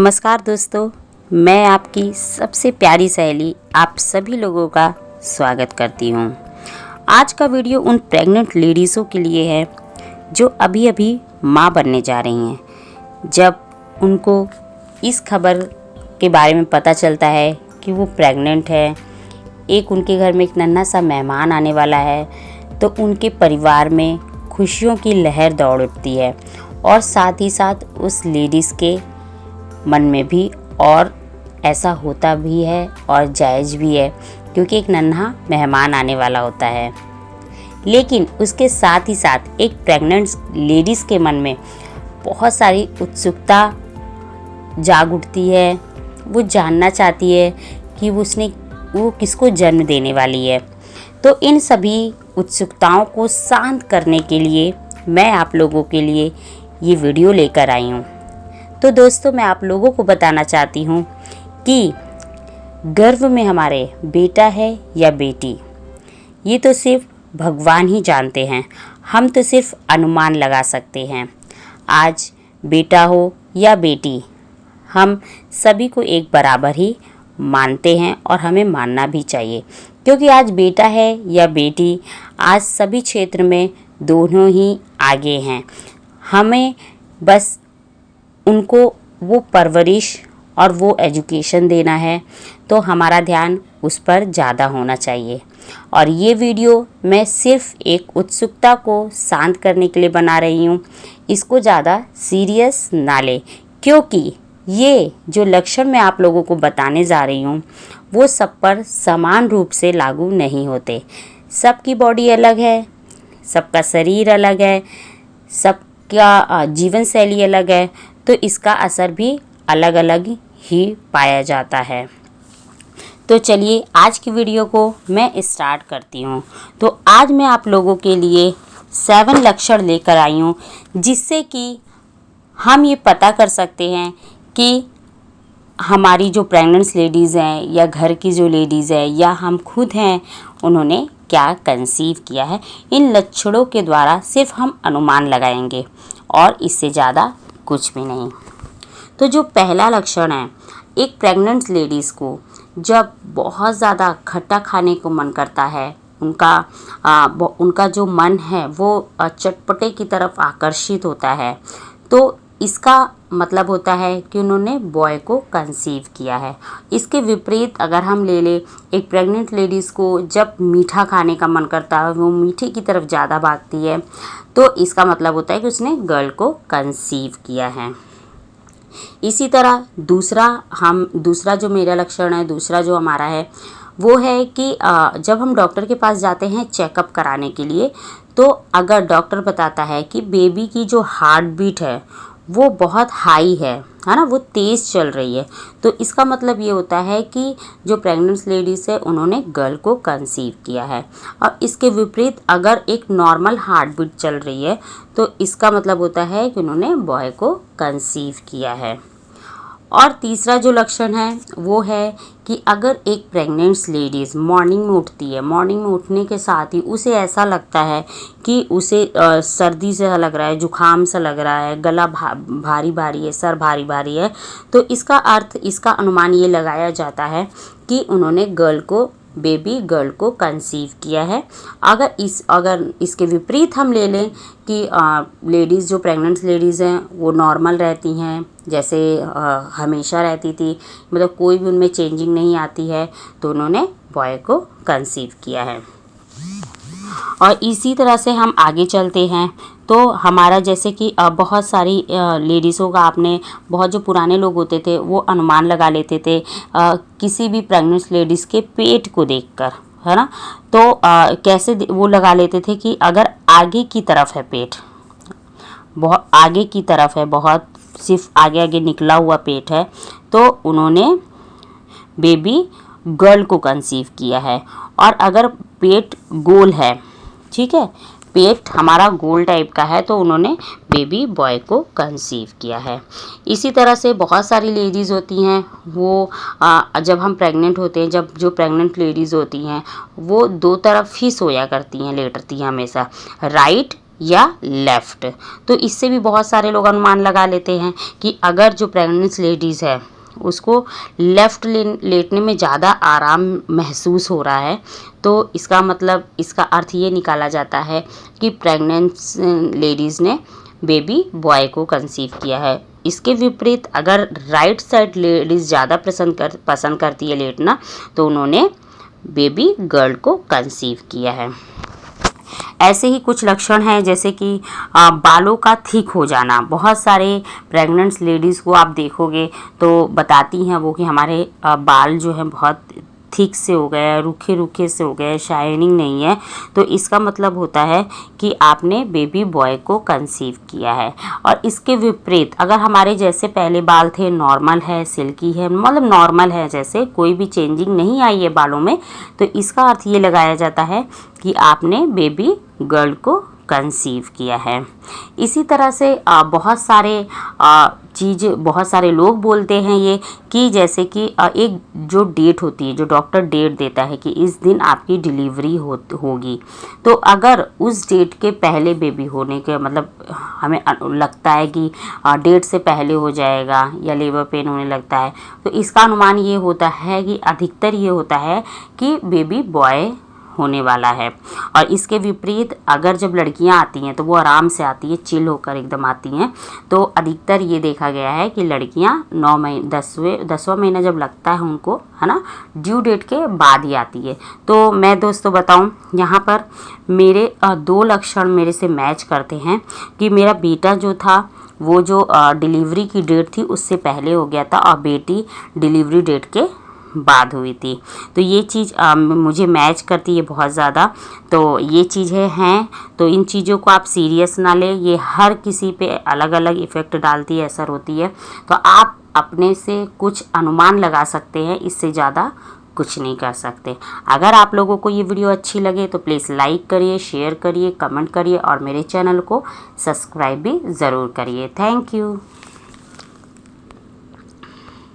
नमस्कार दोस्तों, मैं आपकी सबसे प्यारी सहेली आप सभी लोगों का स्वागत करती हूँ। आज का वीडियो उन प्रेग्नेंट लेडीज़ों के लिए है जो अभी अभी माँ बनने जा रही हैं। जब उनको इस खबर के बारे में पता चलता है कि वो प्रेग्नेंट है, एक उनके घर में एक नन्हा सा मेहमान आने वाला है, तो उनके परिवार में खुशियों की लहर दौड़ उठती है और साथ ही साथ उस लेडीज़ के मन में भी, और ऐसा होता भी है और जायज़ भी है क्योंकि एक नन्हा मेहमान आने वाला होता है। लेकिन उसके साथ ही साथ एक प्रेग्नेंट लेडीज़ के मन में बहुत सारी उत्सुकता जाग उठती है। वो जानना चाहती है कि वो किसको जन्म देने वाली है। तो इन सभी उत्सुकताओं को शांत करने के लिए मैं आप लोगों के लिए ये वीडियो लेकर आई हूँ। तो दोस्तों, मैं आप लोगों को बताना चाहती हूँ कि गर्भ में हमारे बेटा है या बेटी, ये तो सिर्फ भगवान ही जानते हैं। हम तो सिर्फ अनुमान लगा सकते हैं। आज बेटा हो या बेटी, हम सभी को एक बराबर ही मानते हैं और हमें मानना भी चाहिए, क्योंकि आज बेटा है या बेटी, आज सभी क्षेत्र में दोनों ही आगे हैं। हमें बस उनको वो परवरिश और वो एजुकेशन देना है, तो हमारा ध्यान उस पर ज़्यादा होना चाहिए। और ये वीडियो मैं सिर्फ एक उत्सुकता को शांत करने के लिए बना रही हूँ। इसको ज़्यादा सीरियस ना ले, क्योंकि ये जो लक्षण मैं आप लोगों को बताने जा रही हूँ वो सब पर समान रूप से लागू नहीं होते। सबकी बॉडी अलग है, सबका शरीर अलग है, सबका जीवन शैली अलग है, तो इसका असर भी अलग अलग ही पाया जाता है। तो चलिए आज की वीडियो को मैं स्टार्ट करती हूँ। तो आज मैं आप लोगों के लिए 7 लक्षण लेकर आई हूँ, जिससे कि हम ये पता कर सकते हैं कि हमारी जो प्रेग्नेंट लेडीज़ हैं या घर की जो लेडीज़ है या हम खुद हैं, उन्होंने क्या कंसीव किया है। इन लक्षणों के द्वारा सिर्फ हम अनुमान लगाएंगे और इससे ज़्यादा कुछ भी नहीं। तो जो पहला लक्षण है, एक प्रेग्नेंट लेडीज़ को जब बहुत ज़्यादा खट्टा खाने को मन करता है, उनका जो मन है वो चटपटे की तरफ आकर्षित होता है, तो इसका मतलब होता है कि उन्होंने बॉय को कंसीव किया है। इसके विपरीत अगर हम ले लें, एक प्रेग्नेंट लेडीज़ को जब मीठा खाने का मन करता है, वो मीठे की तरफ ज़्यादा भागती है, तो इसका मतलब होता है कि उसने गर्ल को कंसीव किया है। इसी तरह दूसरा जो मेरा लक्षण है, दूसरा जो हमारा है, वो है कि जब हम डॉक्टर के पास जाते हैं चेकअप कराने के लिए, तो अगर डॉक्टर बताता है कि बेबी की जो हार्ट बीट है वो बहुत हाई है ना, वो तेज़ चल रही है, तो इसका मतलब ये होता है कि जो प्रेग्नेंट लेडीज़ है उन्होंने गर्ल को कंसीव किया है। और इसके विपरीत अगर एक नॉर्मल हार्ट बीट चल रही है, तो इसका मतलब होता है कि उन्होंने बॉय को कंसीव किया है। और तीसरा जो लक्षण है वो है कि अगर एक प्रेग्नेंट लेडीज़ मॉर्निंग में उठती है, मॉर्निंग में उठने के साथ ही उसे ऐसा लगता है कि उसे सर्दी से लग रहा है, जुखाम सा लग रहा है, गला भारी भारी है, सर भारी भारी है, तो इसका अनुमान ये लगाया जाता है कि उन्होंने बेबी गर्ल को कंसीव किया है। अगर इसके विपरीत हम ले लें कि लेडीज़ जो प्रेग्नेंट लेडीज़ हैं वो नॉर्मल रहती हैं, जैसे हमेशा रहती थी, मतलब कोई भी उनमें चेंजिंग नहीं आती है, तो उन्होंने बॉय को कंसीव किया है। और इसी तरह से हम आगे चलते हैं, तो हमारा जैसे कि बहुत सारी लेडीज़ों का, आपने बहुत जो पुराने लोग होते थे वो अनुमान लगा लेते थे किसी भी प्रेग्नेंट लेडीज़ के पेट को देखकर, है ना। तो कैसे वो लगा लेते थे कि अगर आगे की तरफ है पेट, बहुत आगे की तरफ है, बहुत सिर्फ आगे आगे निकला हुआ पेट है, तो उन्होंने बेबी गर्ल को कंसीव किया है। और अगर पेट गोल है, ठीक है, पेट हमारा गोल टाइप का है, तो उन्होंने बेबी बॉय को कंसीव किया है। इसी तरह से बहुत सारी लेडीज़ होती हैं, वो जब हम प्रेग्नेंट होते हैं, जब जो प्रेग्नेंट लेडीज़ होती हैं वो 2 तरफ ही सोया करती हैं, लेटती हैं हमेशा, राइट या लेफ़्ट। तो इससे भी बहुत सारे लोग अनुमान लगा लेते हैं कि अगर जो प्रेग्नेंट लेडीज़ है उसको लेफ़्ट लेटने में ज़्यादा आराम महसूस हो रहा है, तो इसका मतलब, इसका अर्थ ये निकाला जाता है कि प्रेग्नेंट लेडीज़ ने बेबी बॉय को कंसीव किया है। इसके विपरीत अगर राइट साइड लेडीज़ ज़्यादा पसंद करती है लेटना, तो उन्होंने बेबी गर्ल को कंसीव किया है। ऐसे ही कुछ लक्षण हैं जैसे कि बालों का थिक हो जाना। बहुत सारे प्रेग्नेंट लेडीज़ को आप देखोगे तो बताती हैं वो कि हमारे बाल जो हैं बहुत थिक से हो गए, रूखे रूखे से हो गए, शाइनिंग नहीं है। तो इसका मतलब होता है कि आपने बेबी बॉय को कंसीव किया है। और इसके विपरीत अगर हमारे जैसे पहले बाल थे, नॉर्मल है, सिल्की है, मतलब नॉर्मल है, जैसे कोई भी चेंजिंग नहीं आई है बालों में, तो इसका अर्थ ये लगाया जाता है कि आपने बेबी गर्ल को कंसीव किया है। इसी तरह से बहुत सारे लोग बोलते हैं ये कि जैसे कि एक जो डेट होती है, जो डॉक्टर डेट देता है कि इस दिन आपकी डिलीवरी होगी, तो अगर उस डेट के पहले बेबी होने के मतलब हमें लगता है कि डेट से पहले हो जाएगा या लेबर पेन होने लगता है, तो इसका अनुमान ये होता है कि अधिकतर ये होता है कि बेबी बॉय होने वाला है। और इसके विपरीत अगर जब लड़कियां आती हैं तो वो आराम से आती हैं, चिल होकर एकदम आती हैं। तो अधिकतर ये देखा गया है कि लड़कियां 10वां महीना जब लगता है उनको, है ना, ड्यू डेट के बाद ही आती है। तो मैं दोस्तों बताऊं, यहाँ पर मेरे 2 लक्षण मेरे से मैच करते हैं कि मेरा बेटा जो था वो जो डिलीवरी की डेट थी उससे पहले हो गया था और बेटी डिलीवरी डेट के बाद हुई थी। तो ये चीज़ मुझे मैच करती है बहुत ज़्यादा। तो ये चीज़ें हैं, तो इन चीज़ों को आप सीरियस ना लें, ये हर किसी पे अलग अलग इफ़ेक्ट डालती है, असर होती है। तो आप अपने से कुछ अनुमान लगा सकते हैं, इससे ज़्यादा कुछ नहीं कर सकते। अगर आप लोगों को ये वीडियो अच्छी लगे तो प्लीज़ लाइक करिए, शेयर करिए, कमेंट करिए और मेरे चैनल को सब्सक्राइब भी ज़रूर करिए। Thank you.